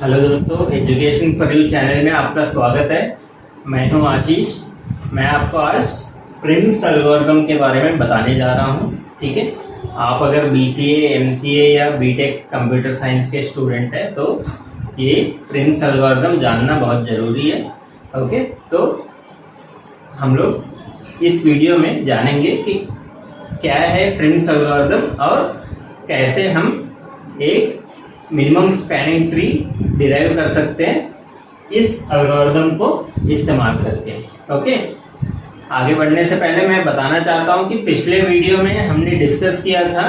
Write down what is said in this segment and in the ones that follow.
Hello दोस्तों, education for you channel में आपका स्वागत है। मैं हूं आशीष। मैं आपको आज प्रिम्स एल्गोरिथम के बारे में बताने जा रहा हूं। ठीक है, आप अगर BCA, MCA या BTech कंप्यूटर साइंस के स्टूडेंट हैं तो ये प्रिम्स एल्गोरिथम जानना बहुत ज़रूरी है। ओके, तो हम लोग इस वीडियो में जानेंगे कि क्या है प्रिम्स एल्गोरिथम और कैसे हम एक मिनिमम स्पैनिंग ट्री डिराइव कर सकते हैं इस एल्गोरिथम को इस्तेमाल करके। ओके, आगे बढ़ने से पहले मैं बताना चाहता हूं कि पिछले वीडियो में हमने डिस्कस किया था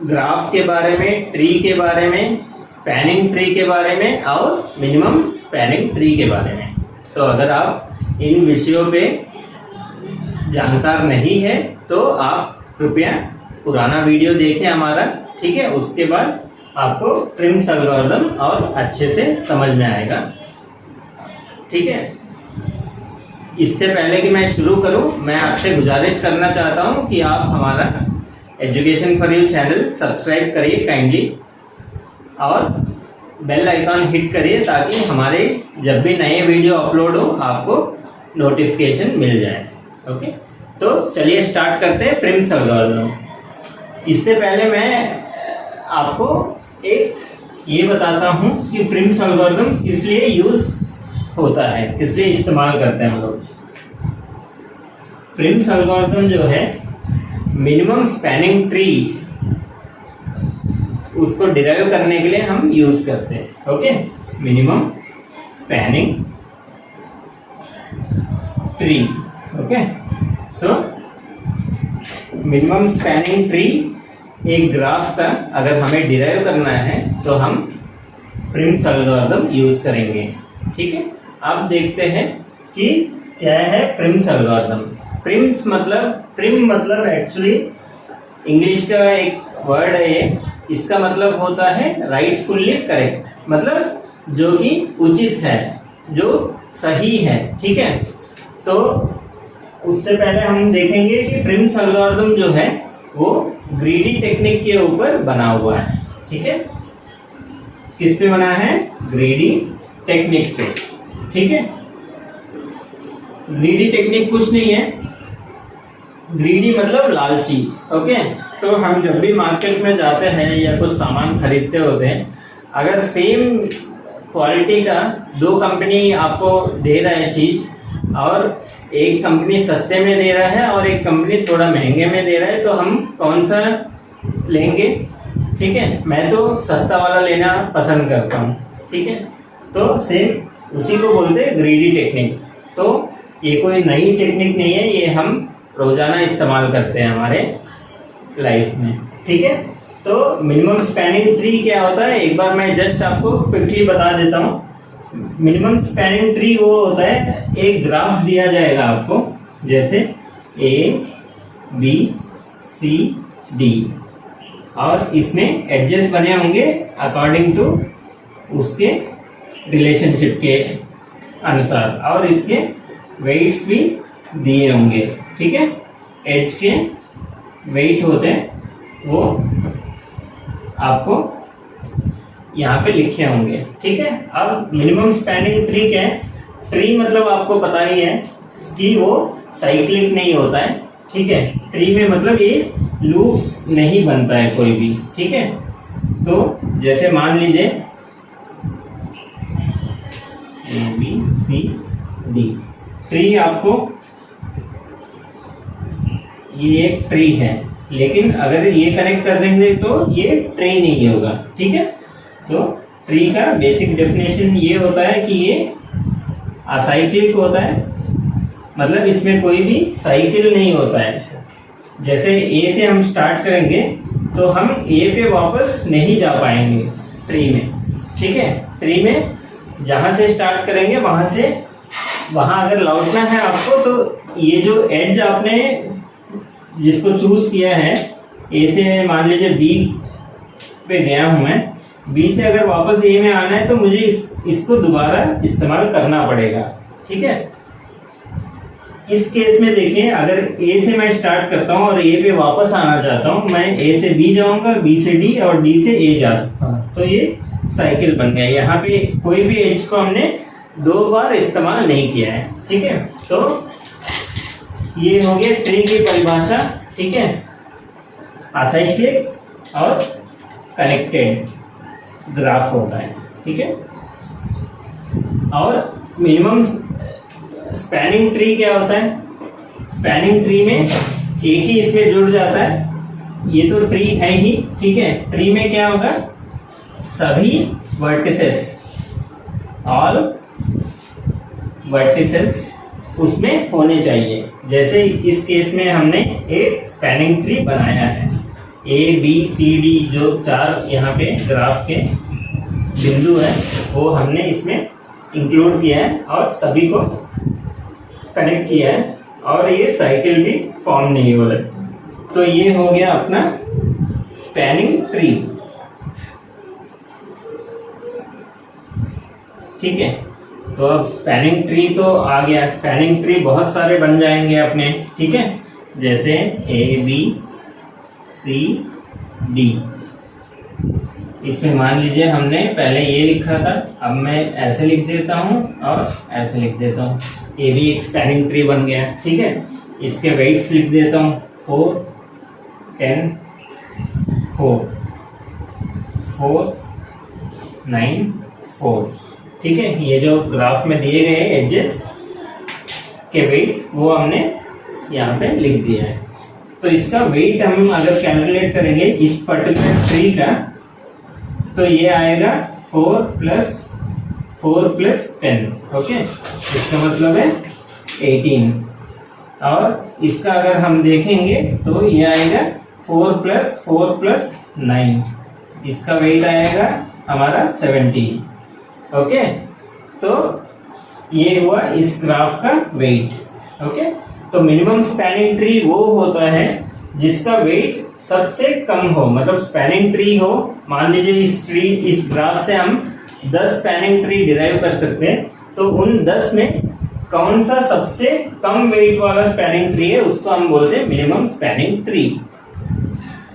ग्राफ के बारे में, ट्री के बारे में, स्पैनिंग ट्री के बारे में और मिनिमम स्पैनिंग ट्री के बारे में। तो अगर आप इन विषयों पे जानकार नहीं है तो आप कृपया पुराना वीडियो देखें हमारा। ठीक है, उसके बाद आपको प्रिम्स एल्गोरिथम और अच्छे से समझ में आएगा। ठीक है, इससे पहले कि मैं शुरू करूं, मैं आपसे गुजारिश करना चाहता हूं कि आप हमारा education for you channel subscribe करिए काइंडली और बेल आइकॉन हिट करिए ताकि हमारे जब भी नए वीडियो अपलोड हो आपको नोटिफिकेशन मिल जाए। ओके, तो चलिए स्टार्ट करते हैं प्रिम्स एल्गोरिथम। इससे पहले मैं आपको एक ये बताता हूँ कि प्रिम्स एल्गोरिथम किस लिए यूज होता है, किस लिए इस्तेमाल करते हैं हम लोग। प्रिम्स एल्गोरिथम जो है मिनिमम स्पैनिंग ट्री उसको डिराइव करने के लिए हम यूज करते हैं। Okay, minimum spanning tree. Okay, so minimum spanning tree एक ग्राफ का अगर हमें डिराइव करना है तो हम प्रिम्स एल्गोरिथम यूज करेंगे। ठीक है, अब देखते हैं कि क्या है प्रिम्स एल्गोरिथम। प्रिम मतलब एक्चुअली इंग्लिश का एक वर्ड है ये। इसका मतलब होता है राइटफुल्ली करेक्ट, मतलब जो कि उचित है, जो सही है। ठीक है, तो उससे पहले हम देखेंगे कि प्रिम्स एल्गोरिथम जो है वो ग्रीडी टेक्निक के ऊपर बना हुआ है। ठीक है, किस पे बना है? ग्रीडी टेक्निक पे। ठीक है, ग्रीडी टेक्निक कुछ नहीं है, ग्रीडी मतलब लालची। ओके, तो हम जब भी मार्केट में जाते हैं या कुछ सामान खरीदते होते हैं, अगर सेम क्वालिटी का दो कंपनी आपको दे रहा है चीज और एक कंपनी सस्ते में दे रहा है और एक कंपनी थोड़ा महंगे में दे रहा है, तो हम कौन सा लेंगे? ठीक है, मैं तो सस्ता वाला लेना पसंद करता हूँ। ठीक है, तो सेम उसी को बोलते हैं ग्रीडी टेक्निक। तो ये कोई नई टेक्निक नहीं है, ये हम रोजाना इस्तेमाल करते हैं हमारे लाइफ में। ठीक है, तो मिनिमम स्पैनिंग ट्री क्या होता है एक बार मैं जस्ट आपको क्विकली बता देता हूँ। मिनिमम स्पैनिंग ट्री वो होता है, एक ग्राफ दिया जाएगा आपको, जैसे ABCD और इसमें एडजेस बने होंगे अकॉर्डिंग टू उसके रिलेशनशिप के अनुसार और इसके वेट्स भी दिए होंगे। ठीक है, एड्ज के वेट होते हैं वो आपको यहाँ पे लिखे होंगे। ठीक है, अब मिनिमम स्पैनिंग ट्री क्या है? ट्री मतलब आपको पता ही है कि वो साइक्लिक नहीं होता है। ठीक है, ट्री में मतलब ये लूप नहीं बनता है कोई भी। ठीक है, तो जैसे मान लीजिए ABCD ट्री, आपको ये एक ट्री है, लेकिन अगर ये कनेक्ट कर देंगे तो ये ट्री नहीं होगा। ठीक है, तो ट्री का बेसिक डेफिनेशन ये होता है कि ये असाइक्लिक होता है, मतलब इसमें कोई भी साइकिल नहीं होता है। जैसे A से हम स्टार्ट करेंगे तो हम A पे वापस नहीं जा पाएंगे ट्री में। ठीक है, ट्री में जहाँ से स्टार्ट करेंगे वहाँ से वहाँ अगर लौटना है आपको, तो ये जो एड्ज आपने जिसको चूज किया है, A से मान लीजिए B पे गया हूँ मैं, B से अगर वापस A में आना है तो मुझे इसको दोबारा इस्तेमाल करना पड़ेगा। ठीक है, इस केस में देखिए, अगर A से मैं स्टार्ट करता हूँ और A पे वापस आना चाहता हूँ, मैं A से B जाऊंगा, B से D और D से A जा सकता हूँ। तो ये साइकिल बन गया। यहाँ पे कोई भी एज को हमने 2 बार इस्तेमाल नहीं किया है, ठीक है। तो ये हो गया ट्री की परिभाषा, ठीक है। असाइक्लिक और कनेक्टेड ग्राफ होता है, ठीक है। और मिनिमम स्पैनिंग ट्री क्या होता है? स्पैनिंग ट्री में एक ही इसमें जुड़ जाता है, ये तो ट्री है ही, ठीक है। ट्री में क्या होगा? सभी वर्टिसेस, ऑल वर्टिसेस उसमें होने चाहिए। जैसे इस केस में हमने एक स्पैनिंग ट्री बनाया है, ABCD जो 4 यहाँ पे ग्राफ के बिंदु है वो हमने इसमें इंक्लूड किया है और सभी को कनेक्ट किया है, और ये साइकिल भी फॉर्म नहीं हो रहा। तो ये हो गया अपना स्पैनिंग ट्री, ठीक है। तो अब स्पैनिंग ट्री तो आ गया, स्पैनिंग ट्री बहुत सारे बन जाएंगे अपने, ठीक है। जैसे ABCD, इसमें मान लीजिए हमने पहले ये लिखा था, अब मैं ऐसे लिख देता हूँ और ऐसे लिख देता हूँ, ये भी एक स्पैनिंग ट्री बन गया, ठीक है। इसके वेट्स लिख देता हूँ 4 10 4 4 9 4, ठीक है। ये जो ग्राफ में दिए गए एजेस के वेट वो हमने यहाँ पे लिख दिया है। तो इसका वेट हम अगर कैलकुलेट करेंगे इस पर्टिकुलर ट्री का, तो ये आएगा 4 + 10, ओके। इसका मतलब है 18। और इसका अगर हम देखेंगे तो ये आएगा 4 + 9, इसका वेट आएगा हमारा 17, ओके। तो ये हुआ इस ग्राफ का वेट, ओके। तो मिनिमम स्पैनिंग ट्री वो होता है जिसका वेट सबसे कम हो, मतलब स्पैनिंग ट्री हो। मान लीजिए इस ग्राफ से हम 10 स्पैनिंग ट्री डिराइव कर सकते हैं, तो उन 10 में कौन सा सबसे कम वेट वाला स्पैनिंग ट्री है उसको हम बोलते हैं मिनिमम स्पैनिंग ट्री।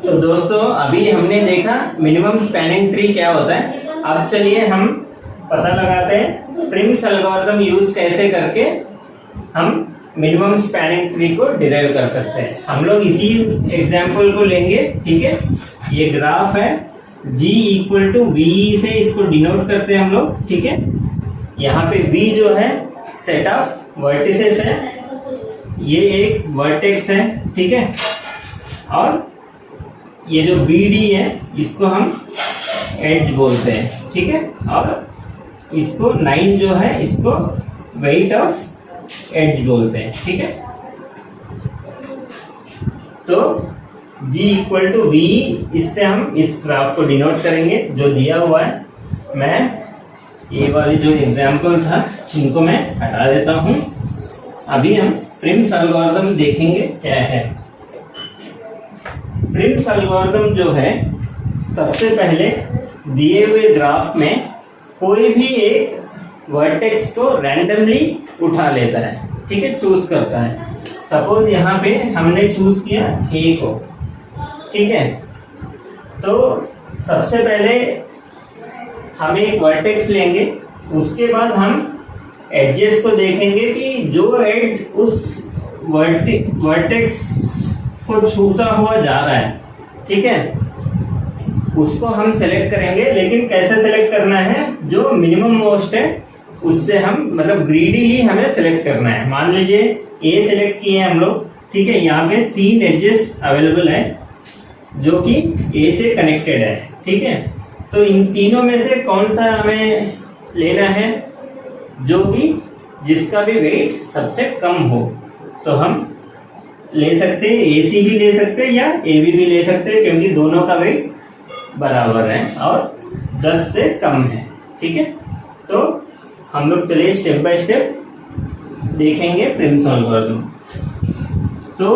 तो दोस्तों अभी हमने देखा मिनिमम स्पैनिंग ट्री क्या होता है। अब चलिए हम पता लगाते हैं प्रिम्स एल्गोरिथम यूज कैसे करके हम मिनिमम स्पैनिंग ट्री को डिराइव कर सकते हैं। हम लोग इसी एग्जाम्पल को लेंगे, ठीक है। ये ग्राफ है, G = V से इसको डिनोट करते हैं हम लोग, ठीक है। यहाँ पे V जो है सेट ऑफ वर्टिसेस है, ये एक वर्टेक्स है, ठीक है। और ये जो BD है इसको हम एज बोलते हैं, ठीक है। और इसको 9 जो है इसको वेट ऑफ एज बोलते हैं, ठीक है। तो G = V, इससे हम इस ग्राफ को डिनोट करेंगे जो दिया हुआ है। मैं ये वाली जो एग्जाम्पल था इनको मैं हटा देता हूँ। अभी हम प्रिम्स एल्गोरिथम देखेंगे क्या है। प्रिम्स एल्गोरिथम जो है सबसे पहले दिए हुए ग्राफ में कोई भी एक वर्टेक्स को रैंडमली उठा लेता है, ठीक है, चूज करता है। सपोज यहाँ पे हमने चूज किया A को, ठीक है। तो सबसे पहले हम एक वर्टेक्स लेंगे, उसके बाद हम एडजेस को देखेंगे कि जो एज उस वर्टेक्स को छूता हुआ जा रहा है, ठीक है, उसको हम सेलेक्ट करेंगे। लेकिन कैसे सेलेक्ट करना है? जो मिनिमम मोस्ट है उससे हम, मतलब ग्रीडीली हमें सेलेक्ट करना है। मान लीजिए A सेलेक्ट किए हम लोग, ठीक है। यहाँ पे 3 एजेस अवेलेबल है जो कि A से कनेक्टेड है, ठीक है। तो इन तीनों में से कौन सा हमें लेना है? जो भी जिसका भी वेट सबसे कम हो। तो हम ले सकते हैं AC भी ले सकते हैं या AB भी ले सकते हैं, क्योंकि दोनों का वेट बराबर है और 10 से कम है, ठीक है। तो हम लोग चलिए स्टेप बाय स्टेप देखेंगे प्रिम्स एल्गोरिथम। तो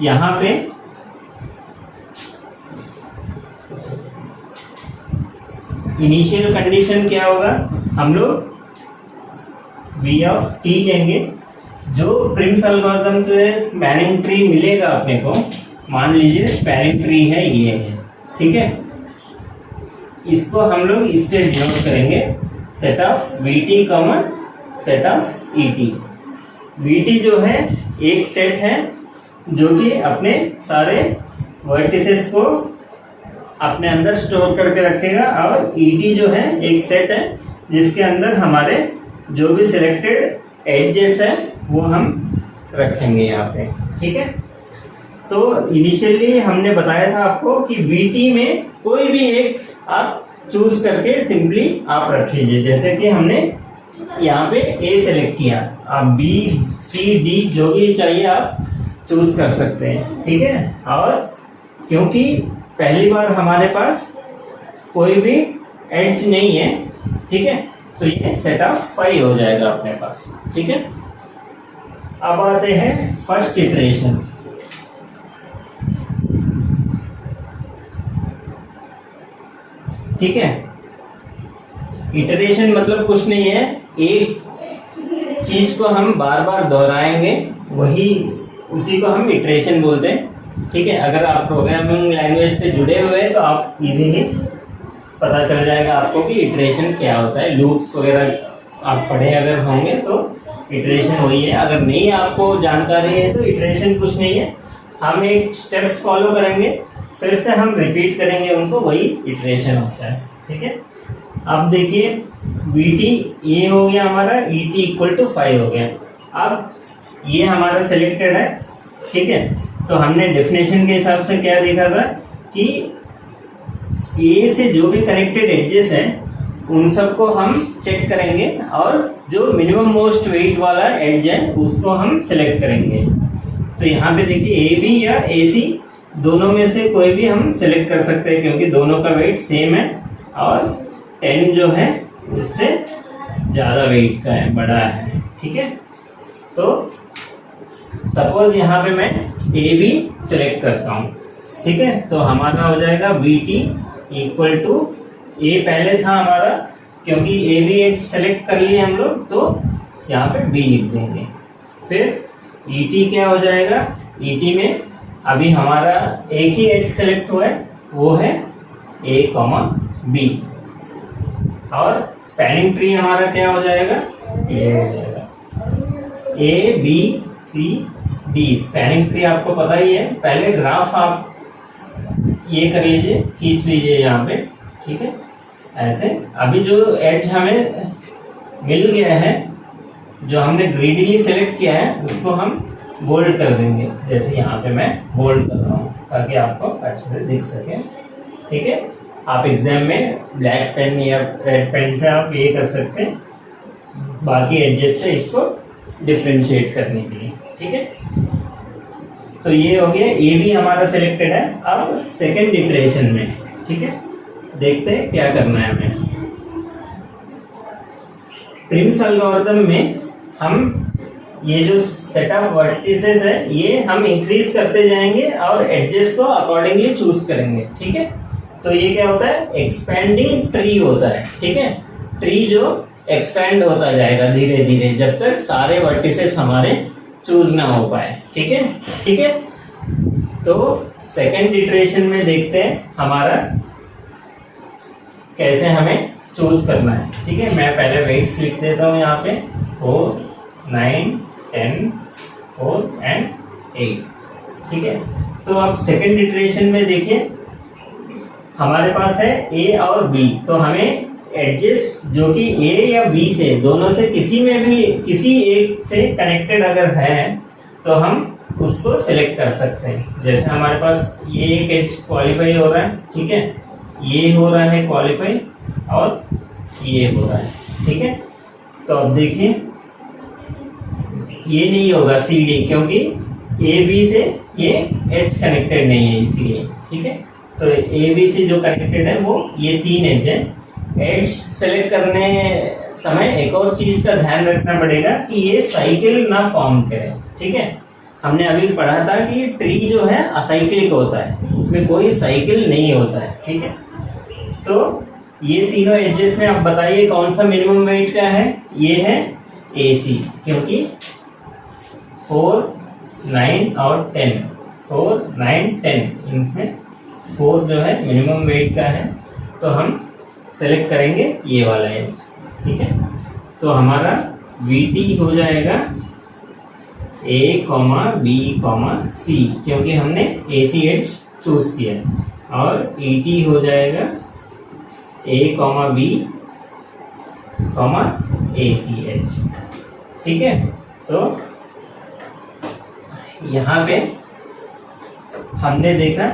यहाँ पे इनिशियल कंडीशन क्या होगा? हम लोग V(t) लेंगे। जो प्रिम्स एल्गोरिथम से स्पैनिंग ट्री मिलेगा अपने को, मान लीजिए स्पैनिंग ट्री है ये है, ठीक है। इसको हम लोग इससे डिनोट करेंगे, set of VT common set of ET। VT जो है एक सेट है जो कि अपने सारे वर्टिसेस को अपने अंदर स्टोर करके रखेगा, और ET जो है एक सेट है जिसके अंदर हमारे जो भी सिलेक्टेड एडजेस है वो हम रखेंगे यहाँ पे। ठीक है, तो इनिशियली हमने बताया था आपको कि VT में कोई भी एक आप चूज करके सिंपली आप रख लीजिए। जैसे कि हमने यहाँ पे A सेलेक्ट किया, आप B C D जो भी चाहिए आप चूज कर सकते हैं। ठीक है, और क्योंकि पहली बार हमारे पास कोई भी एड्ज नहीं है, ठीक है, तो ये सेट ऑफ 5 हो जाएगा अपने पास। ठीक है, अब आते हैं फर्स्ट इटरेशन। ठीक है, इटरेशन मतलब कुछ नहीं है, एक चीज को हम बार बार दोहराएंगे, वही उसी को हम इटरेशन बोलते हैं। ठीक है, अगर आप प्रोग्रामिंग लैंग्वेज से जुड़े हुए हैं तो आप इजीली पता चल जाएगा आपको कि इटरेशन क्या होता है। लूप्स वगैरह आप पढ़े अगर होंगे तो इटरेशन वही है, अगर नहीं आपको जानकारी है तो इटरेशन कुछ नहीं है, हम एक स्टेप्स फॉलो करेंगे, फिर से हम रिपीट करेंगे उनको, वही इटरेशन होता है। ठीक है, अब देखिए VT ये हो गया हमारा, ET इक्वल टू 5 हो गया। अब ये हमारा सिलेक्टेड है। ठीक है, तो हमने डेफिनेशन के हिसाब से क्या देखा था कि A से जो भी कनेक्टेड एडजेस हैं उन सबको हम चेक करेंगे, और जो मिनिमम मोस्ट वेट वाला एड्ज है उसको हम सिलेक्ट करेंगे। तो यहाँ पे देखिए AB या AC दोनों में से कोई भी हम सिलेक्ट कर सकते हैं, क्योंकि दोनों का वेट सेम है और 10 जो है उससे ज़्यादा वेट का है, बड़ा है। ठीक है, तो सपोज यहाँ पे मैं AB सिलेक्ट करता हूँ। ठीक है, तो हमारा हो जाएगा VT इक्वल टू A पहले था हमारा, क्योंकि AB एड्ज सेलेक्ट कर लिए हम लोग, तो यहाँ पे B लिख देंगे। फिर ET क्या हो जाएगा, ET में अभी हमारा एक ही एड्ज सेलेक्ट हुआ है, वो है A, B, और स्पैनिंग ट्री हमारा क्या हो जाएगा, ये हो जाएगा A B C D। Spanning tree आपको पता ही है, पहले ग्राफ आप ये कर लीजिए, खींच लीजिए यहाँ पे। ठीक है, ऐसे अभी जो एड्ज हमें मिल गया है, जो हमने ग्रीडीली सेलेक्ट किया है, उसको हम बोल्ड कर देंगे। जैसे यहाँ पे मैं बोल्ड कर रहा हूँ ताकि आपको अच्छे से दिख सके। ठीक है, आप एग्जाम में ब्लैक पेन या रेड पेन से आप ये कर सकते हैं, बाकी एडजेस से इसको डिफ्रेंशिएट करने के लिए। ठीक है, तो ये हो गया, ये भी हमारा सिलेक्टेड है। अब सेकेंड इटरेशन में, ठीक है, देखते हैं क्या करना है हमें। प्रिम्स एल्गोरिथम में हम ये जो सेट ऑफ वर्टिसेस है ये हम इंक्रीज करते जाएंगे और एडजेस को अकॉर्डिंगली चूज करेंगे। ठीक है, तो ये क्या होता है, एक्सपेंडिंग ट्री होता है। ठीक है, ट्री जो एक्सपेंड होता जाएगा धीरे धीरे जब तक सारे वर्टिसेस हमारे चूज ना हो पाए। ठीक है, ठीक है, तो सेकेंड इटरेशन में देखते हैं हमारा कैसे हमें चूज करना है। ठीक है, मैं पहले वेट्स लिख देता हूँ यहाँ पे 4, 9, 10, 4 एंड 8। ठीक है, तो अब सेकेंड इटरेशन में देखिए हमारे पास है A और B, तो हमें एडजेस जो कि A या B से दोनों से किसी में भी किसी एक से कनेक्टेड अगर है तो हम उसको सेलेक्ट कर सकते हैं। जैसे हमारे पास ये एक एड्ज क्वालिफाई हो रहा है, ठीक है, ये हो रहा है क्वालिफाई और ये हो रहा है। ठीक है, तो अब देखिए ये नहीं होगा CD, क्योंकि AB से ये एड्ज कनेक्टेड नहीं है इसलिए। ठीक है, तो AB से जो कनेक्टेड है वो ये 3 एड्ज है। एड्ज सेलेक्ट करने समय एक और चीज का ध्यान रखना पड़ेगा कि ये साइकिल ना फॉर्म करे। ठीक है, हमने अभी पढ़ा था कि ट्री जो है असाइक्लिक होता है, उसमें कोई साइकिल नहीं होता है। ठीक है, तो ये तीनों एडजेस में आप बताइए कौन सा मिनिमम वेट का है। ये है AC, क्योंकि 4, 9 और 10, 4, 9, 10 इनमें 4 जो है मिनिमम वेट का है, तो हम सेलेक्ट करेंगे ये वाला एज, ठीक है। तो हमारा VT हो जाएगा A, B, C, क्योंकि हमने AC एज चूज किया है, और ET हो जाएगा A, B, AC एज, ठीक है। तो यहाँ पे हमने देखा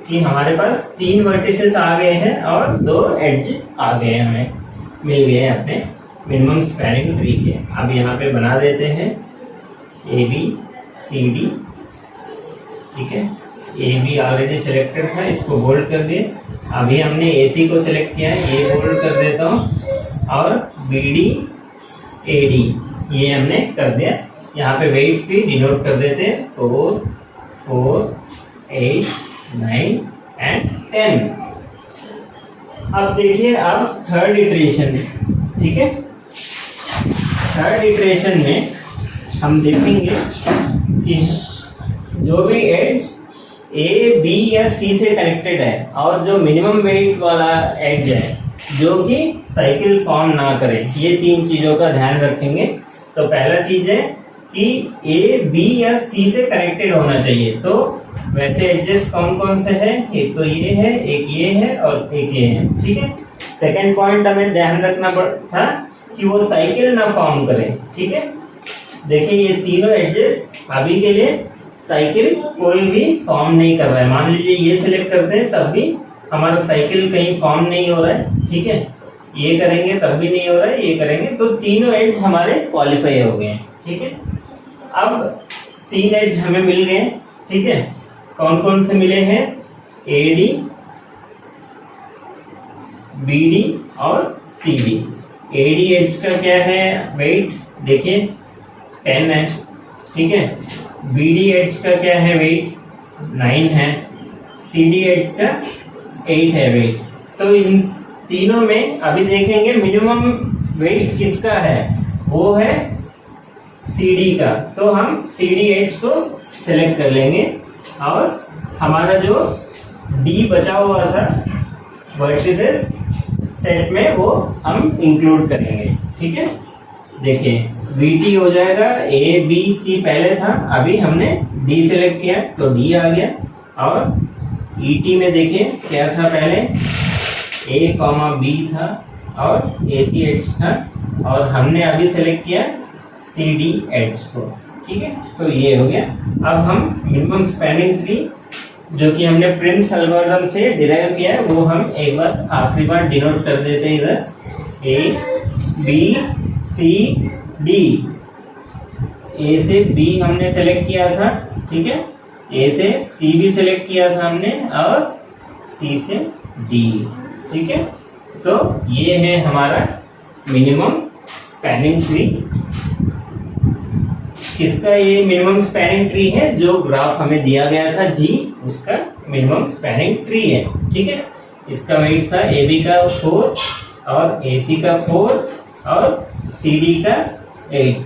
कि हमारे पास 3 वर्टिसेस आ गए हैं और 2 एज आ गए, हमें मिल गए हैं अपने मिनिमम स्पैनिंग ट्री के। अब यहाँ पे बना देते हैं ABCD, ठीक है। AB ऑलरेडी सिलेक्टेड था, इसको बोल्ड कर दिए। अभी हमने AC को सिलेक्ट किया है, ये बोल्ड कर देता हूँ, और BD AD ये हमने कर दिया। यहाँ पे वेट्स भी डिनोट कर देते हैं, 4, 4, 8, 9 एंड 10। अब देखिए अब थर्ड इटरेशन, ठीक है। थर्ड इटरेशन में हम देखेंगे कि जो भी एज A, B या C से कनेक्टेड है और जो मिनिमम वेट वाला एज है जो कि साइकिल फॉर्म ना करे, ये 3 चीज़ों का ध्यान रखेंगे। तो पहला चीज़ है कि A, B या C से कनेक्टेड होना चाहिए। तो वैसे एडजस्ट कौन कौन से हैं, एक तो ये है, एक ये है और एक ये है, ठीक है। सेकंड पॉइंट हमें ध्यान रखना था कि वो साइकिल ना फॉर्म करे, ठीक है। देखिए ये तीनों एडजस्ट अभी के लिए साइकिल कोई भी फॉर्म नहीं कर रहा है। मान लीजिए ये सिलेक्ट करते हैं तब भी हमारा साइकिल कहीं फॉर्म नहीं हो रहा है, ठीक है। ये करेंगे तब भी नहीं हो रहा है, ये करेंगे, तो तीनों एज हमारे क्वालिफाई हो गए हैं, ठीक है। अब 3 एज हमें मिल गए, ठीक है। कौन कौन से मिले हैं, AD, BD और CD। AD एज का क्या है वेट, देखिए 10 है, ठीक है। BD एज का क्या है वेट, 9 है। CD एज का 8 है वेट। तो इन तीनों में अभी देखेंगे मिनिमम वेट किसका है, वो है CD का। तो हम CD एज को सेलेक्ट कर लेंगे और हमारा जो D बचा हुआ था वर्टिसेस सेट में वो हम इंक्लूड करेंगे, ठीक है। देखिए VT हो जाएगा, A, B, C पहले था, अभी हमने D सेलेक्ट किया तो D आ गया। और ET में देखिए क्या था, पहले A, B था और AC एज था, और हमने अभी सेलेक्ट किया CD एज को, ठीक है। तो ये हो गया। अब हम मिनिमम स्पैनिंग ट्री जो कि हमने प्रिम्स एल्गोरिथम से डिराइव किया है वो हम एक बार आखिरी बार डिनोट कर देते हैं इधर, A, B, C, D। A से B हमने सेलेक्ट किया था, ठीक है। A से C भी सेलेक्ट किया था हमने, और C से D, ठीक है। तो ये है हमारा मिनिमम स्पैनिंग ट्री। किसका ये मिनिमम स्पैनिंग ट्री है, जो ग्राफ हमें दिया गया था G, उसका मिनिमम स्पैनिंग ट्री है, ठीक है। इसका वेट था AB का 4 और AC का 4 और CD का 8।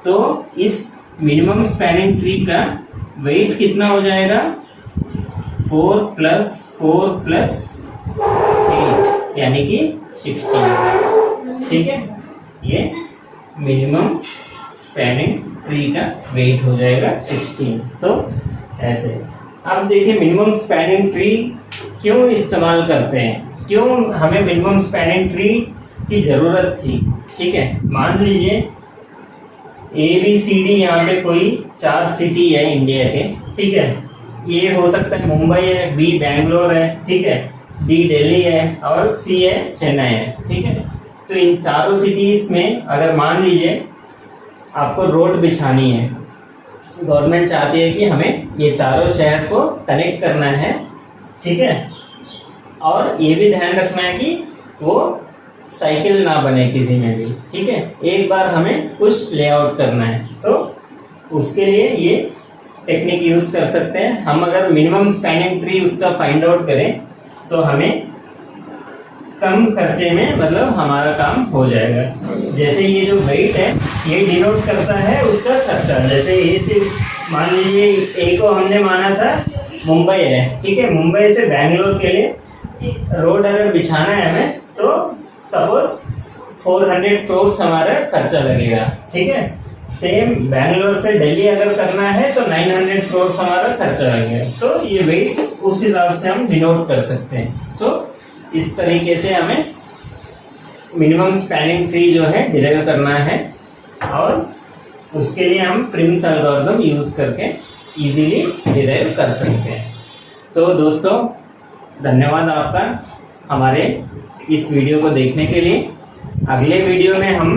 तो इस मिनिमम स्पैनिंग ट्री का वेट कितना हो जाएगा, 4 + 4 + 8 यानी कि 16, ठीक है। ये मिनिमम स्पैनिंग ट्री का वेट हो जाएगा 16। तो ऐसे अब देखिए मिनिमम स्पैनिंग ट्री क्यों इस्तेमाल करते हैं, क्यों हमें मिनिमम स्पैनिंग ट्री की ज़रूरत थी, ठीक है। मान लीजिए ABCD यहाँ पे कोई 4 सिटी है इंडिया के, ठीक है। ये हो सकता है मुंबई है, B बैंगलोर है, ठीक है, D दिल्ली है और C है चेन्नई है, ठीक है। तो इन चारों सिटीज़ में अगर मान लीजिए आपको रोड बिछानी है, गवर्नमेंट चाहती है कि हमें ये चारों शहर को कनेक्ट करना है, ठीक है। और ये भी ध्यान रखना है कि वो साइकिल ना बने किसी में भी, ठीक है। एक बार हमें कुछ लेआउट करना है तो उसके लिए ये टेक्निक यूज़ कर सकते हैं हम। अगर मिनिमम स्पैनिंग ट्री उसका फाइंड आउट करें तो हमें कम खर्चे में मतलब हमारा काम हो जाएगा। जैसे ये जो वेट है ये डिनोट करता है उसका खर्चा। जैसे ए से मान लीजिए ए को हमने माना था मुंबई है, ठीक है। मुंबई से बैंगलोर के लिए रोड अगर बिछाना है हमें तो सपोज 400 करोड़ हमारा खर्चा लगेगा, ठीक है। सेम बैंगलोर से दिल्ली अगर करना है तो 900 करोड़ हमारा खर्चा लगेगा। तो ये वेट उस हिसाब से हम डिनोट कर सकते हैं। सो इस तरीके से हमें मिनिमम स्पैनिंग ट्री जो है डिराइव करना है और उसके लिए हम प्रिम्स एल्गोरिथम यूज करके इजीली डिराइव कर सकते हैं। तो दोस्तों धन्यवाद आपका हमारे इस वीडियो को देखने के लिए। अगले वीडियो में हम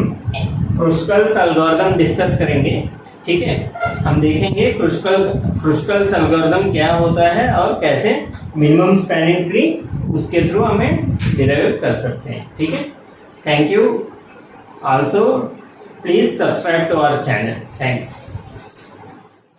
क्रुस्कल्स एल्गोरिथम डिस्कस करेंगे, ठीक है। हम देखेंगे क्रुस्कल्स एल्गोरिथम क्या होता है और कैसे मिनिमम स्पैनिंग ट्री उसके थ्रू हमें डिराइव कर सकते हैं, ठीक है। Thank you. Also please subscribe to our channel. Thanks.